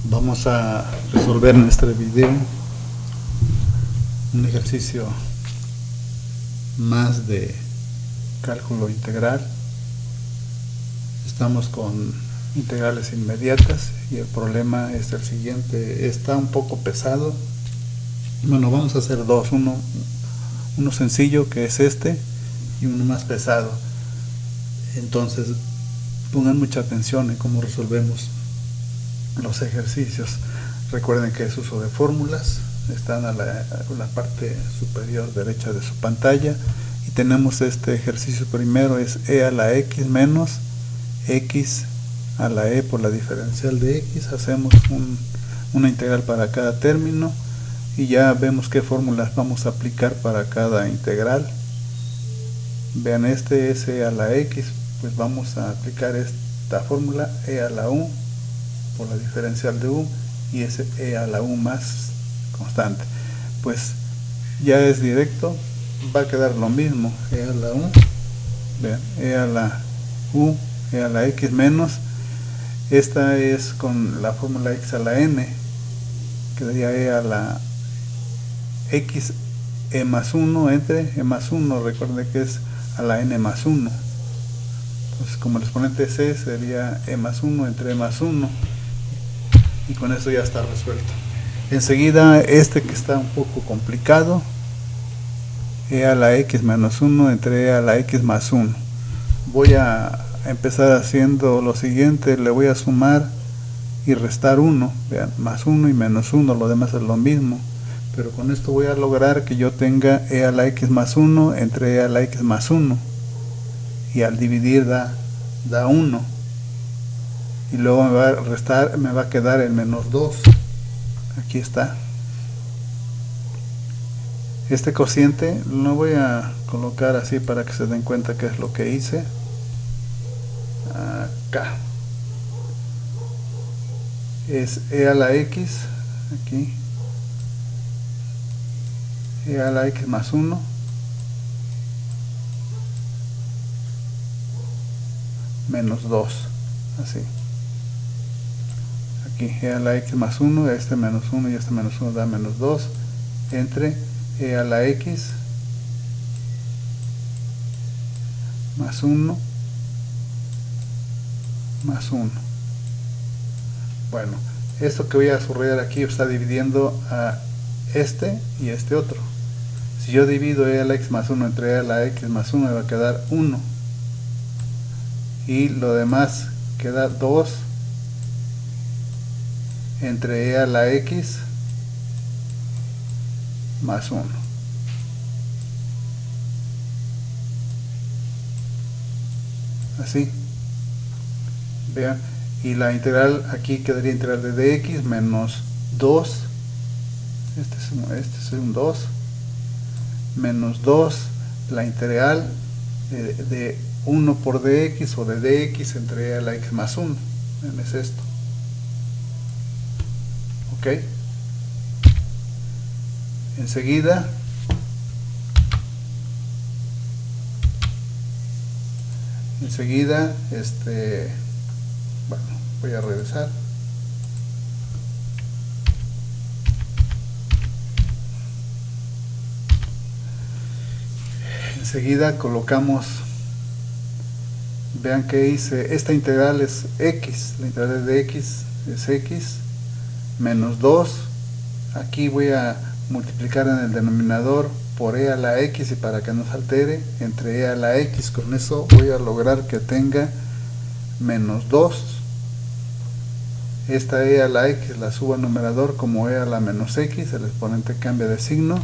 Vamos a resolver en este video un ejercicio más de cálculo integral. Estamos con integrales inmediatas y el problema es el siguiente. Está un poco pesado. Bueno, vamos a hacer dos, uno sencillo, que es este, y uno más pesado. Entonces pongan mucha atención en cómo resolvemos los ejercicios. Recuerden que es uso de fórmulas, están a la parte superior derecha de su pantalla, y tenemos este ejercicio primero, es e a la x menos x a la e por la diferencial de x. Hacemos una integral para cada término y ya vemos qué fórmulas vamos a aplicar para cada integral. Vean, este es e a la x, pues vamos a aplicar esta fórmula, e a la u por la diferencial de u, y ese e a la u más constante. Pues ya es directo, va a quedar lo mismo, e a la u, vean, e a la u, e a la x menos, esta es con la fórmula x a la n, quedaría e a la x e más 1 entre e más 1, recuerden que es a la n más 1. Entonces, como el exponente c sería e más 1 entre e más 1, y con eso ya está resuelto. Enseguida este que está un poco complicado, e a la x menos 1 entre e a la x más 1. Voy a empezar haciendo lo siguiente, le voy a sumar y restar 1, vean, más 1 y menos 1, lo demás es lo mismo, pero con esto voy a lograr que yo tenga e a la x más 1 entre e a la x más 1, y al dividir da 1, y luego me va a restar, me va a quedar el menos 2, aquí está. Este cociente lo voy a colocar así para que se den cuenta qué es lo que hice. Acá es e a la x, aquí e a la x más 1 menos 2, así. Aquí e a la x más 1, este menos 1 y este menos 1 da menos 2, entre e a la x más 1 más 1. Bueno, esto que voy a subrayar aquí está dividiendo a este y este otro. Si yo divido e a la x más 1 entre e a la x más 1, me va a quedar 1, y lo demás queda 2 entre e a la x más 1. Así, vean, y la integral aquí quedaría integral de dx menos 2, este es un 2, menos 2, la integral de 1 por dx o de dx entre e a la x más 1, es esto. Ok, enseguida bueno, voy a regresar. Enseguida colocamos, vean que hice, esta integral es x, la integral de x es x menos 2, aquí voy a multiplicar en el denominador por e a la x, y para que no se altere, entre e a la x, con eso voy a lograr que tenga menos 2, esta e a la x la subo al numerador como e a la menos x, el exponente cambia de signo,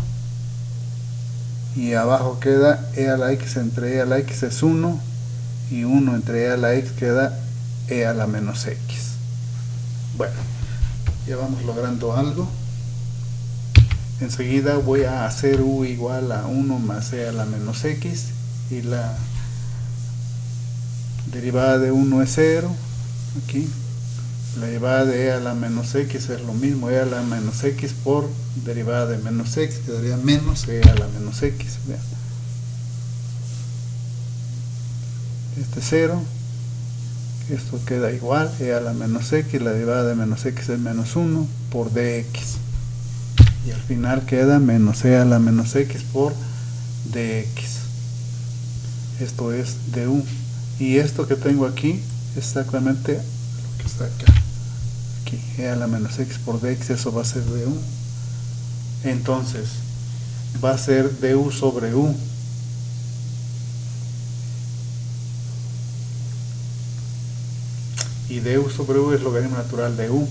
y abajo queda e a la x entre e a la x es 1, y 1 entre e a la x queda e a la menos x. Bueno, ya vamos logrando algo. Enseguida voy a hacer u igual a 1 más e a la menos x, y la derivada de 1 es 0, aquí. La derivada de e a la menos x es lo mismo, e a la menos x por derivada de menos x, quedaría menos e a la menos x. Vean. Este 0, esto queda igual, e a la menos x, la derivada de menos x es menos 1 por dx, y al final queda menos e a la menos x por dx. Esto es du, y esto que tengo aquí es exactamente lo que está acá, aquí, e a la menos x por dx, eso va a ser du. Entonces va a ser du sobre u, y du sobre u es logaritmo natural de u.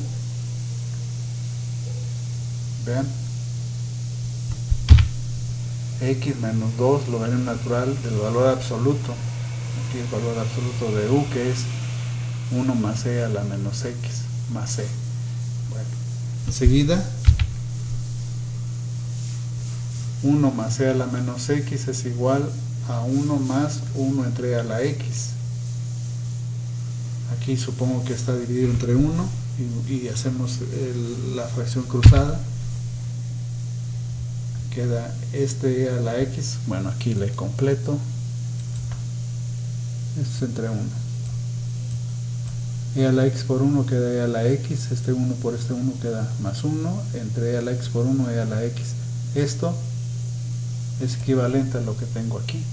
Vean, x menos 2 logaritmo natural del valor absoluto, aquí el valor absoluto de u, que es 1 más e a la menos x más e. Bueno, enseguida 1 más e a la menos x es igual a 1 más 1 entre e a la x. Aquí supongo que está dividido entre 1 y hacemos la fracción cruzada. Queda este e a la x, bueno, aquí le completo, esto es entre 1. E a la x por 1 queda e a la x, este 1 por este 1 queda más 1, entre e a la x por 1, e a la x. Esto es equivalente a lo que tengo aquí.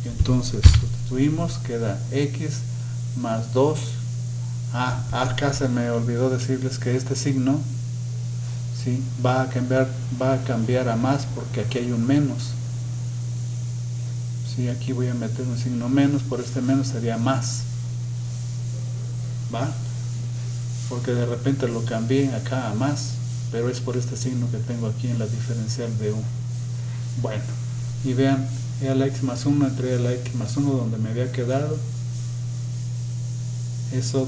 Entonces sustituimos, queda x más 2. Acá se me olvidó decirles que este signo, ¿sí?, va a cambiar a más, porque aquí hay un menos. ¿Sí? Aquí voy a meter un signo menos, por este menos sería más. ¿Va? Porque de repente lo cambié acá a más, pero es por este signo que tengo aquí en la diferencial de u. Bueno, y vean, e a la x más 1 entre e a la x más 1, donde me había quedado, eso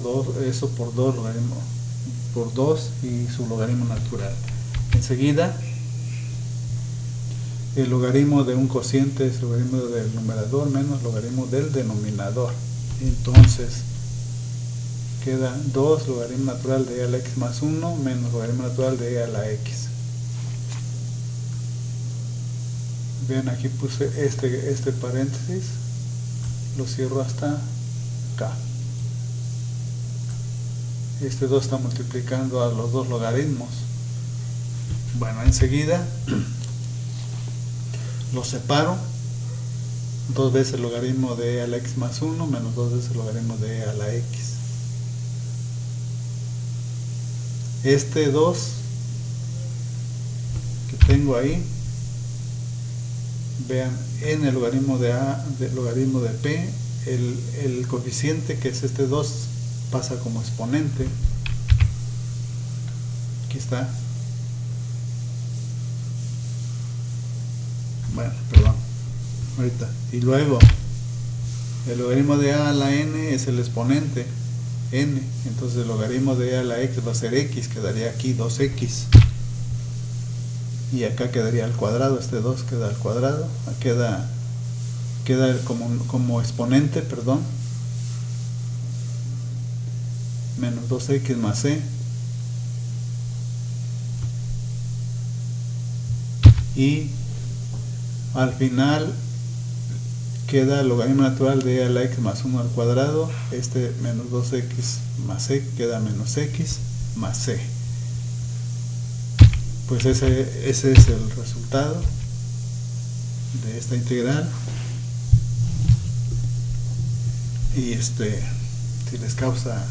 por 2 logaritmo por 2 y su logaritmo natural. Enseguida el logaritmo de un cociente es logaritmo del numerador menos logaritmo del denominador. Entonces queda 2 logaritmo natural de e a la x más 1 menos logaritmo natural de e a la x. Vean, aquí puse este paréntesis, lo cierro hasta acá. Este 2 está multiplicando a los dos logaritmos. Bueno, enseguida lo separo, 2 veces el logaritmo de e a la x más 1 menos 2 veces el logaritmo de e a la x. Este 2 que tengo ahí, vean, en el logaritmo de a, del logaritmo de p, el coeficiente, que es este 2, pasa como exponente. Aquí está. Bueno, perdón, ahorita. Y luego el logaritmo de a la n es el exponente n, entonces el logaritmo de e a la x va a ser x, quedaría aquí 2x, y acá quedaría al cuadrado, este 2 queda al cuadrado, queda como exponente, perdón, menos 2x más c, y al final queda el logaritmo natural de e a la x más 1 al cuadrado, este menos 2x más c queda menos x más c. Pues ese es el resultado de esta integral. Y si les causa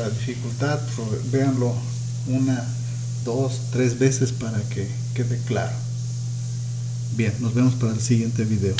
dificultad, pues véanlo 1, 2, 3 veces para que quede claro. Bien, nos vemos para el siguiente video.